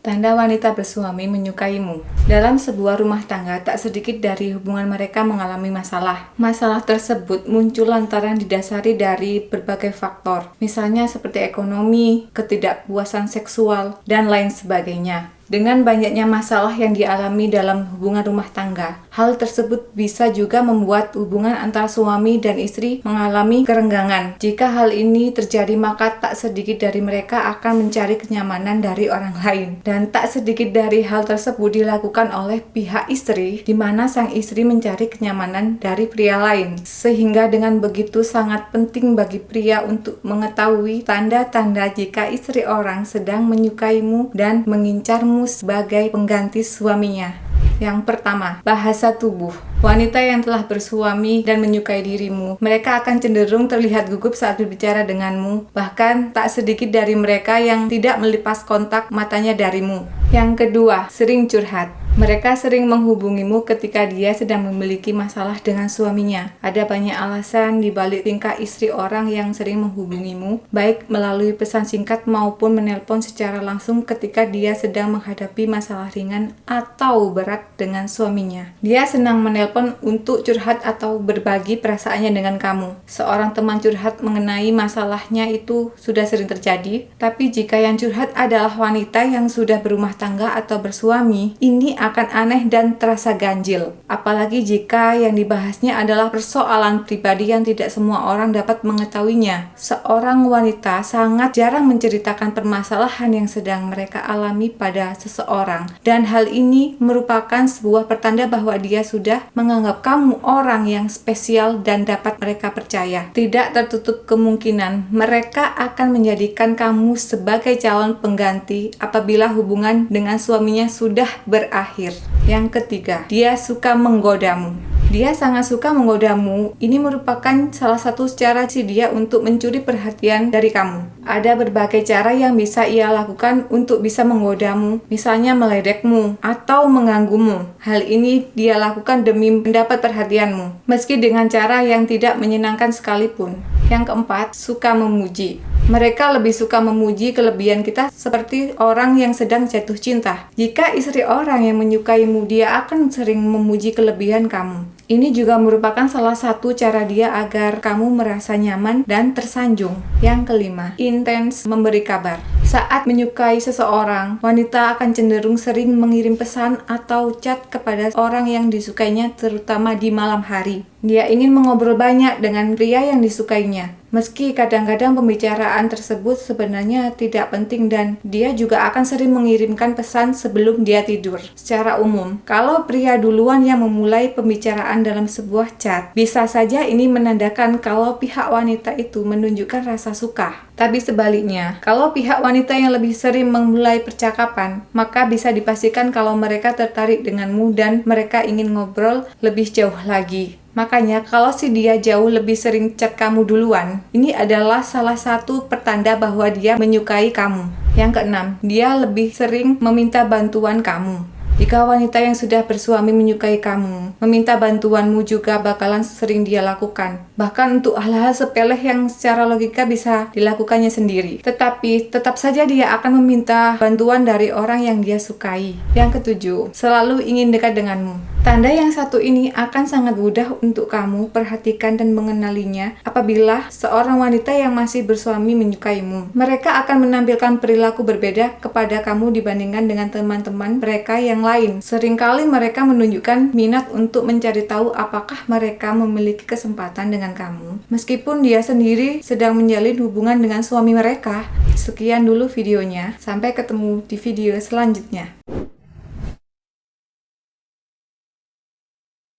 Tanda wanita bersuami menyukaimu. Dalam sebuah rumah tangga, tak sedikit dari hubungan mereka mengalami masalah. Masalah tersebut muncul lantaran didasari dari berbagai faktor, misalnya seperti ekonomi, ketidakpuasan seksual, dan lain sebagainya. Dengan banyaknya masalah yang dialami dalam hubungan rumah tangga, hal tersebut bisa juga membuat hubungan antara suami dan istri mengalami kerenggangan. Jika hal ini terjadi, maka tak sedikit dari mereka akan mencari kenyamanan dari orang lain. Dan tak sedikit dari hal tersebut dilakukan oleh pihak istri, di mana sang istri mencari kenyamanan dari pria lain. Sehingga dengan begitu sangat penting bagi pria untuk mengetahui tanda-tanda jika istri orang sedang menyukaimu dan mengincarmu sebagai pengganti suaminya. Yang pertama, bahasa tubuh. Wanita yang telah bersuami dan menyukai dirimu, mereka akan cenderung terlihat gugup saat berbicara denganmu. Bahkan tak sedikit dari mereka yang tidak melepas kontak matanya darimu. Yang kedua, sering curhat. Mereka sering menghubungimu ketika dia sedang memiliki masalah dengan suaminya. Ada banyak alasan di balik tingkah istri orang yang sering menghubungimu, baik melalui pesan singkat maupun menelpon secara langsung ketika dia sedang menghadapi masalah ringan atau berat dengan suaminya. Dia senang menelpon untuk curhat atau berbagi perasaannya dengan kamu. Seorang teman curhat mengenai masalahnya itu sudah sering terjadi, tapi jika yang curhat adalah wanita yang sudah berumah tangga atau bersuami, ini akan aneh dan terasa ganjil. Apalagi jika yang dibahasnya adalah persoalan pribadi yang tidak semua orang dapat mengetahuinya. Seorang wanita sangat jarang menceritakan permasalahan yang sedang mereka alami pada seseorang, dan hal ini merupakan sebuah pertanda bahwa dia sudah menganggap kamu orang yang spesial dan dapat mereka percaya. Tidak tertutup kemungkinan mereka akan menjadikan kamu sebagai calon pengganti apabila hubungan dengan suaminya sudah berakhir. Yang ketiga, dia suka menggodamu. Dia sangat suka menggodamu. Ini merupakan salah satu cara dia untuk mencuri perhatian dari kamu. Ada berbagai cara yang bisa ia lakukan untuk bisa menggodamu, misalnya meledekmu atau mengganggumu. Hal ini dia lakukan demi mendapat perhatianmu, meski dengan cara yang tidak menyenangkan sekalipun. Yang keempat, suka memuji. Mereka lebih suka memuji kelebihan kita seperti orang yang sedang jatuh cinta. Jika istri orang yang menyukaimu, dia akan sering memuji kelebihan kamu. Ini juga merupakan salah satu cara dia agar kamu merasa nyaman dan tersanjung. Yang kelima, intens memberi kabar. Saat menyukai seseorang, wanita akan cenderung sering mengirim pesan atau chat kepada orang yang disukainya, terutama di malam hari. Dia ingin mengobrol banyak dengan pria yang disukainya. Meski kadang-kadang pembicaraan tersebut sebenarnya tidak penting, dan dia juga akan sering mengirimkan pesan sebelum dia tidur. Secara umum, kalau pria duluan yang memulai pembicaraan dalam sebuah chat, bisa saja ini menandakan kalau pihak wanita itu menunjukkan rasa suka. Tapi sebaliknya, kalau pihak wanita yang lebih sering memulai percakapan, maka bisa dipastikan kalau mereka tertarik denganmu dan mereka ingin ngobrol lebih jauh lagi. Makanya kalau si dia jauh lebih sering chat kamu duluan, ini adalah salah satu pertanda bahwa dia menyukai kamu. Yang keenam, dia lebih sering meminta bantuan kamu. Jika wanita yang sudah bersuami menyukai kamu, meminta bantuanmu juga bakalan sering dia lakukan. Bahkan untuk hal-hal sepele yang secara logika bisa dilakukannya sendiri. Tetapi tetap saja dia akan meminta bantuan dari orang yang dia sukai. Yang ketujuh, selalu ingin dekat denganmu. Tanda yang satu ini akan sangat mudah untuk kamu perhatikan dan mengenalinya apabila seorang wanita yang masih bersuami menyukaimu. Mereka akan menampilkan perilaku berbeda kepada kamu dibandingkan dengan teman-teman mereka yang lain. Seringkali mereka menunjukkan minat untuk mencari tahu apakah mereka memiliki kesempatan dengan kamu, meskipun dia sendiri sedang menjalin hubungan dengan suami mereka. Sekian dulu videonya, sampai ketemu di video selanjutnya.